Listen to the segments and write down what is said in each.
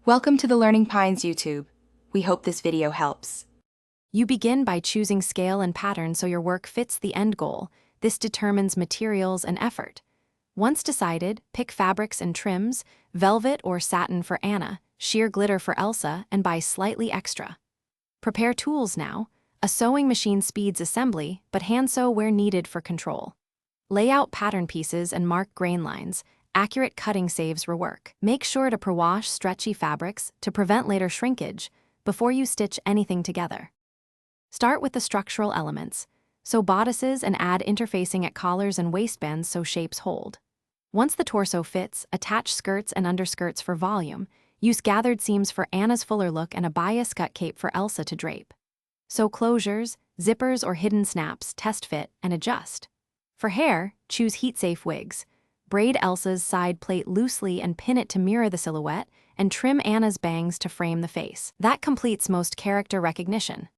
Welcome to the Learning Pines YouTube. We hope this video helps. You begin by choosing scale and pattern so your work fits the end goal. This determines materials and effort. Once decided, pick fabrics and trims, velvet or satin for Anna, sheer glitter for Elsa, and buy slightly extra. Prepare tools now. A sewing machine speeds assembly, but hand sew where needed for control. Lay out pattern pieces and mark grain lines. Accurate cutting saves rework. Make sure to pre-wash stretchy fabrics to prevent later shrinkage before you stitch anything together. Start with the structural elements. Sew bodices and add interfacing at collars and waistbands so shapes hold. Once the torso fits, attach skirts and underskirts for volume. Use gathered seams for Anna's fuller look and a bias cut cape for Elsa to drape. Sew closures, zippers or hidden snaps, test fit, and adjust. For hair, choose heat-safe wigs. Braid Elsa's side plate loosely and pin it to mirror the silhouette, and trim Anna's bangs to frame the face. That completes most character recognition.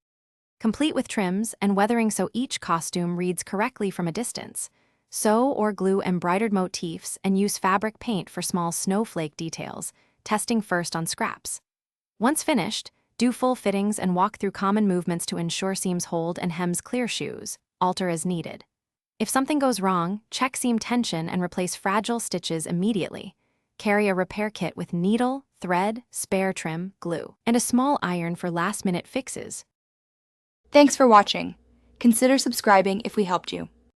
Complete with trims and weathering so each costume reads correctly from a distance. Sew or glue embroidered motifs and use fabric paint for small snowflake details, testing first on scraps. Once finished, do full fittings and walk through common movements to ensure seams hold and hems clear shoes. Alter as needed. If something goes wrong, check seam tension and replace fragile stitches immediately. Carry a repair kit with needle, thread, spare trim, glue, and a small iron for last-minute fixes. Thanks for watching. Consider subscribing if we helped you.